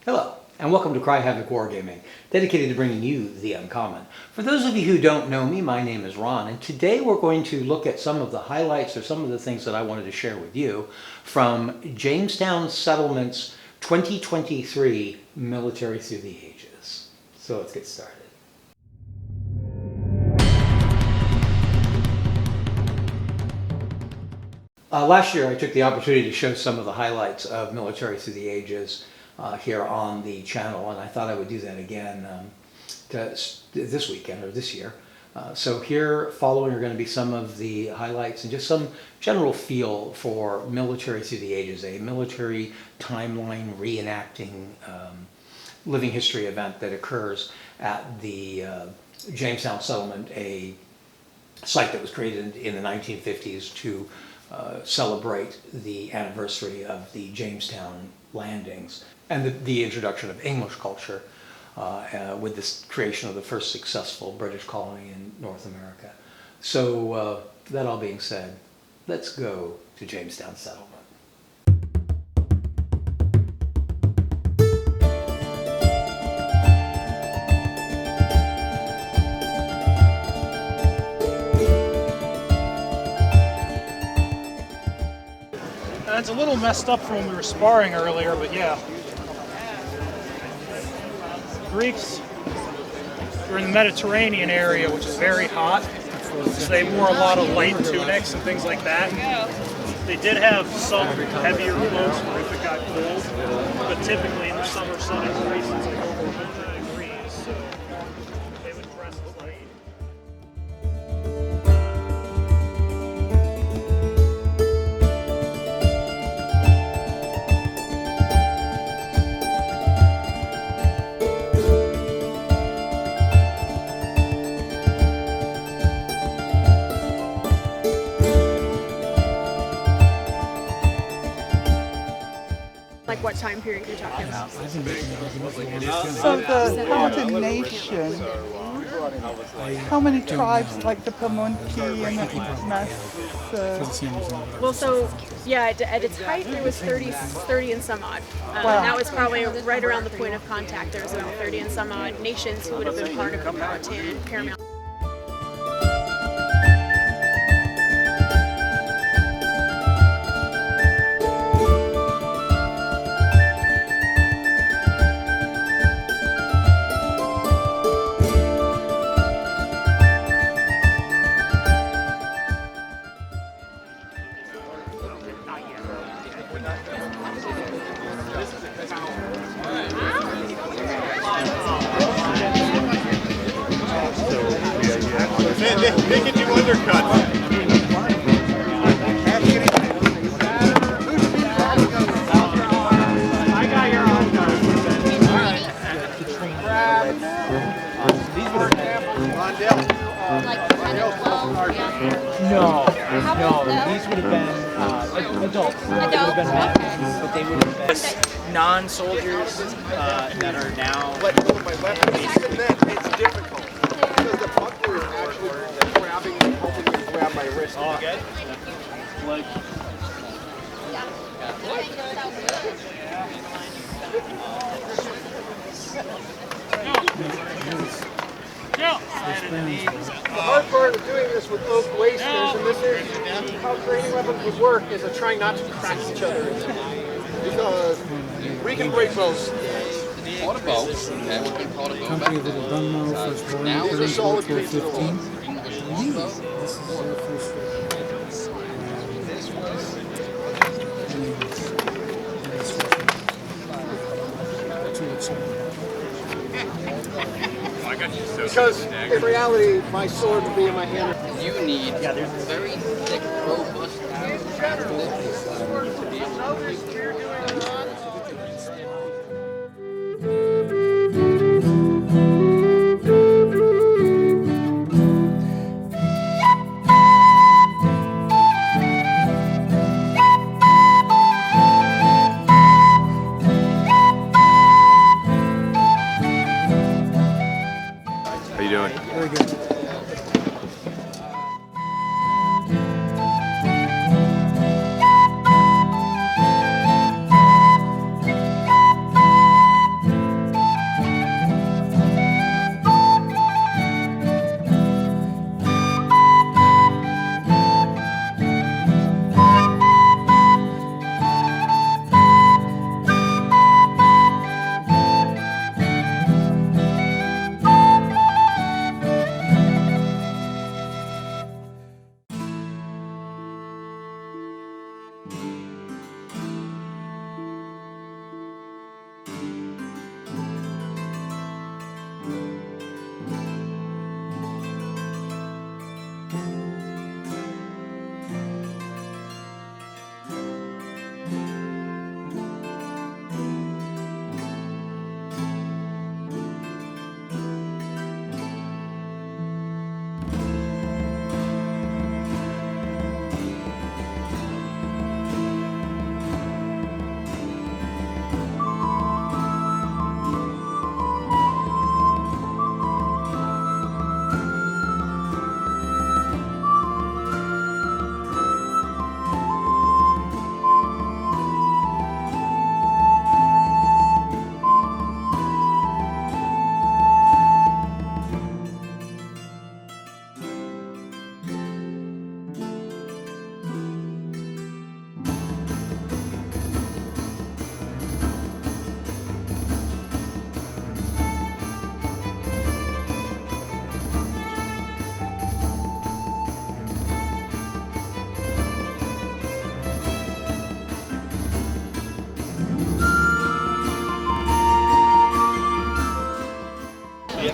Hello, and welcome to Havoc Wargaming, dedicated to bringing you the uncommon. For those of you who don't know me, my name is Ron, and today we're going to look at some of the highlights or some of the things that I wanted to share with you from Jamestown Settlement's 2023 Military Through the Ages. So let's get started. Last year I took the opportunity to show some of the highlights of Military Through the Ages here on the channel, and I thought I would do that again this weekend or this year. So here following are going to be some of the highlights and just some general feel for Military Through the Ages, a military timeline reenacting living history event that occurs at the Jamestown Settlement, a site that was created in the 1950s to celebrate the anniversary of the Jamestown landings and the introduction of English culture with this creation of the first successful British colony in North America. So that all being said, let's go to Jamestown Settlement. It's a little messed up from when we were sparring earlier, but yeah. Greeks were in the Mediterranean area, which is very hot, so they wore a lot of light tunics and things like that. They did have some heavier clothes for if it got cold, but typically in the summer sun in Greece it's like over 100 degrees, so they would dress light. Like what time period you're talking about? So the Paladin Nation, how many tribes, like the Pamunki and the Mas? Well, so yeah, at its height there was 30 and some odd. Wow. And that was probably right around the point of contact. There was about 30 and some odd nations who would have been part of the Powhatan Paramount. They can do undercuts. I got your own guns. Like 10 or 12, yeah. No, these would have been adults. They would have been men, but they would have been non-soldiers that are now. My weapon, even then, it's difficult. Because the buckler is actually grabbing me, hoping to grab my wrist. All good? Like, The hard part of doing this with oak wasters, and this is how creating weapons would work, is trying not to crack each other. Because we can break bows. Called a bow. That would be called a bow. Company that had done now first born Now These are solid pieces of 15. English longbow. This is their first Because in reality, my sword would be in my hand. You need very thick, robust to be able to How you doing? Very good.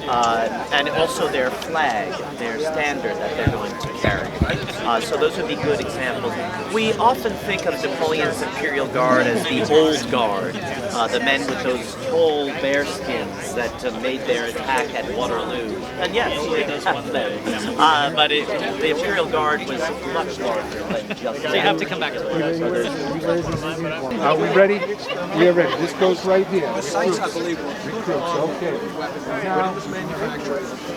and also their flag, their standard that they're going to carry. So those would be good examples. We often think of Napoleon's Imperial Guard as the old guard, the men with those tall bear skins that made their attack at Waterloo. And yes, it does have them. But the Imperial Guard was much larger than just. So you have to come back to it. Are we ready? We are ready. This goes right here. The sights, I believe. Recruits, okay. Now,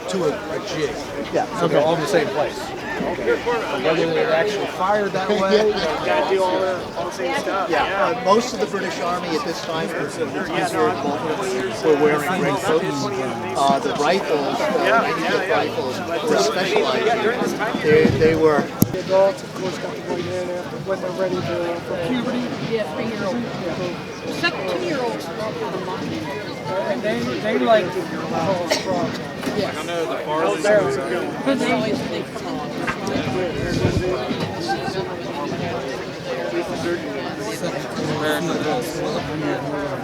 to a jig. Yeah. So they're all in the same place. Okay. Whether they're actually fired that way. Gotta do all the same stuff. Yeah, most of the British Army at this time were wearing raincoats. The rifles, rifles, were specialized. They were. The adults, of course, got to go in after when they're ready for puberty. Yeah, 3-year-old. Second 2-year-olds. And they like the whole strong. Yes. I know the farthest They always think, come on.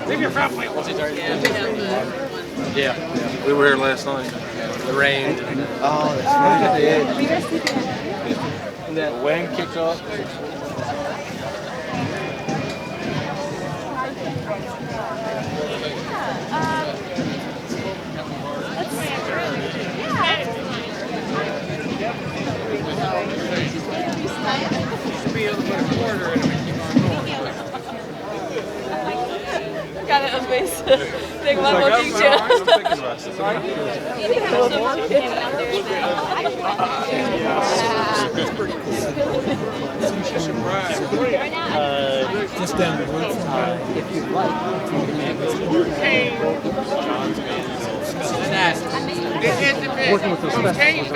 Leave your family. Yeah, we were here last night. It rained. Oh, that's right. And then the wind kicked up. Got it on base. Think about what picture. Just down the road from here. If you'd like. Working with those specialists.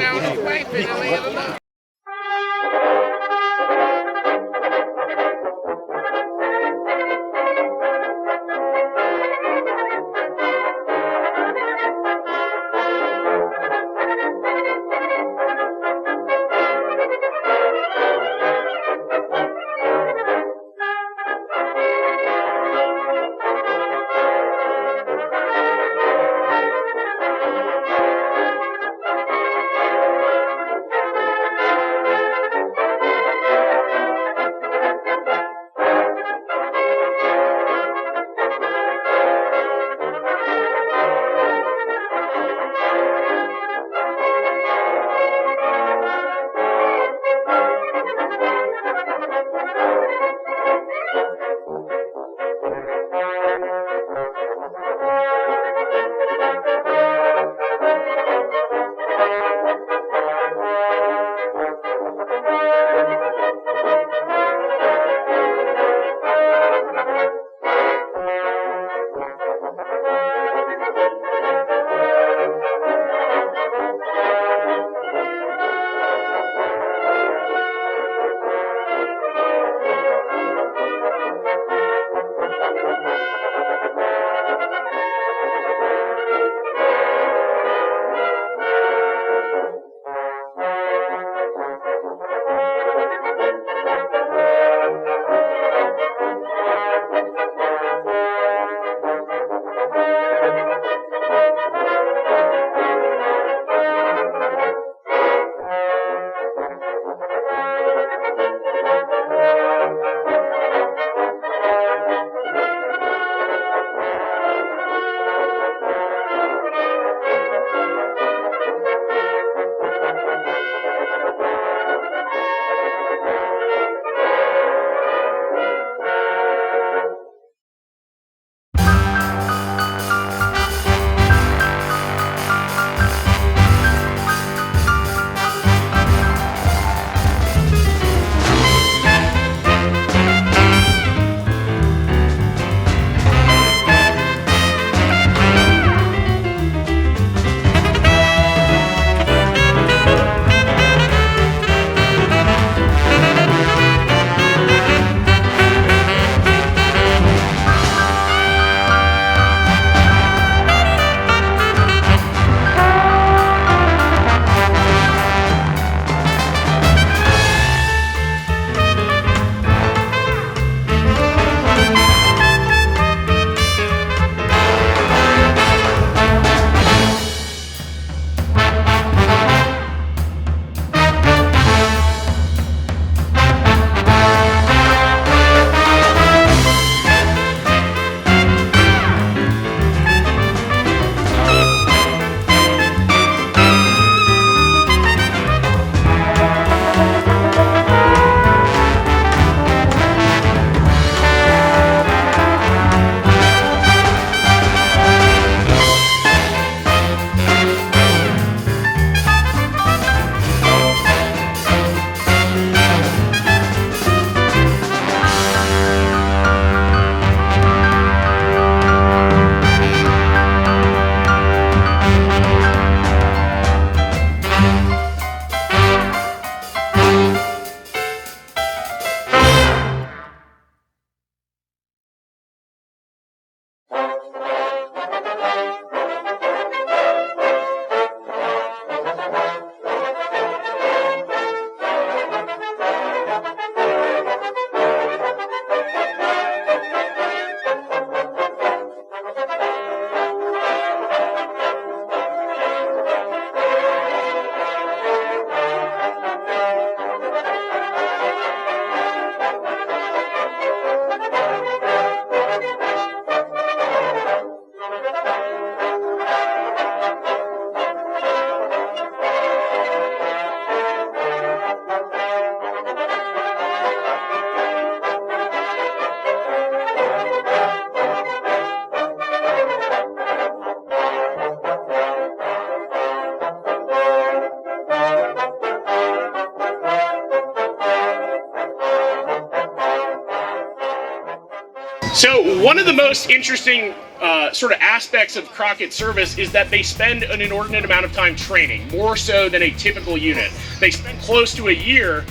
So one of the most interesting sort of aspects of Crockett's service is that they spend an inordinate amount of time training, more so than a typical unit. They spend close to a year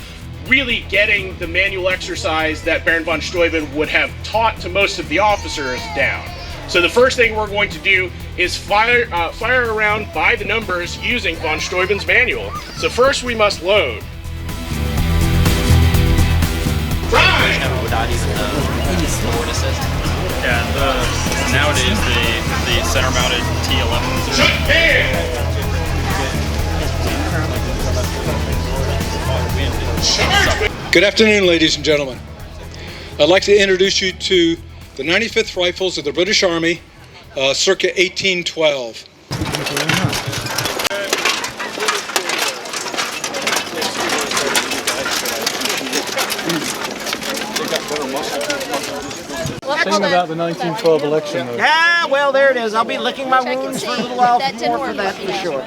really getting the manual exercise that Baron von Steuben would have taught to most of the officers down. So the first thing we're going to do is fire around by the numbers using von Steuben's manual. So first we must load. Without even the forward assist. Yeah, nowadays the center-mounted T11s are... Good afternoon, ladies and gentlemen. I'd like to introduce you to the 95th Rifles of the British Army, circa 1812. Thing about the 1912 election, though. Ah, well, there it is. I'll be licking my wounds for a little while more for that, for sure.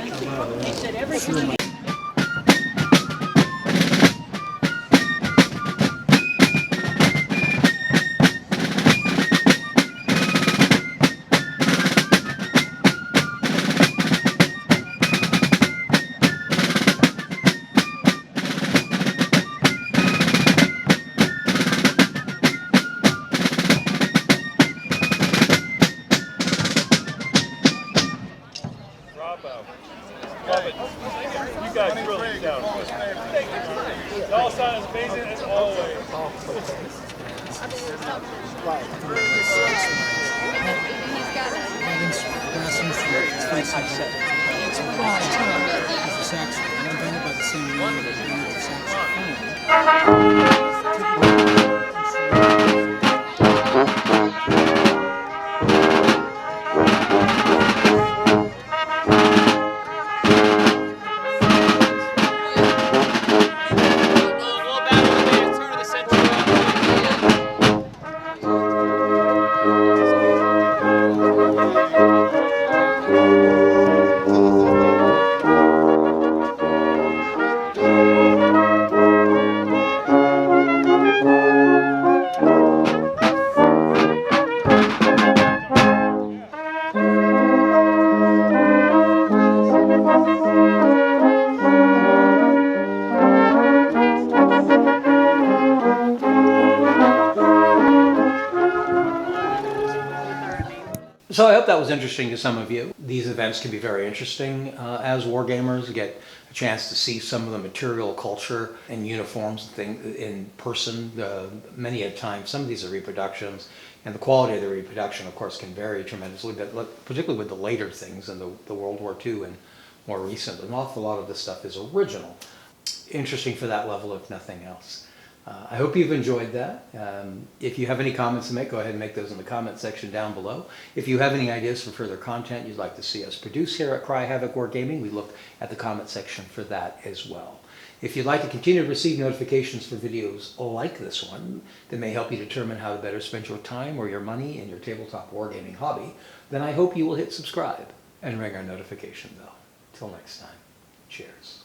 You guys really down. Y'all sound as amazing as always. So I hope that was interesting to some of you. These events can be very interesting as wargamers. You get a chance to see some of the material culture and uniforms and things in person many a time. Some of these are reproductions, and the quality of the reproduction, of course, can vary tremendously, but particularly with the later things and the World War II and more recent. An awful lot of this stuff is original. Interesting for that level, if nothing else. I hope you've enjoyed that. If you have any comments to make, go ahead and make those in the comment section down below. If you have any ideas for further content you'd like to see us produce here at Havoc Wargaming, we look at the comment section for that as well. If you'd like to continue to receive notifications for videos like this one that may help you determine how to better spend your time or your money in your tabletop wargaming hobby, then I hope you will hit subscribe and ring our notification bell. Till next time, cheers.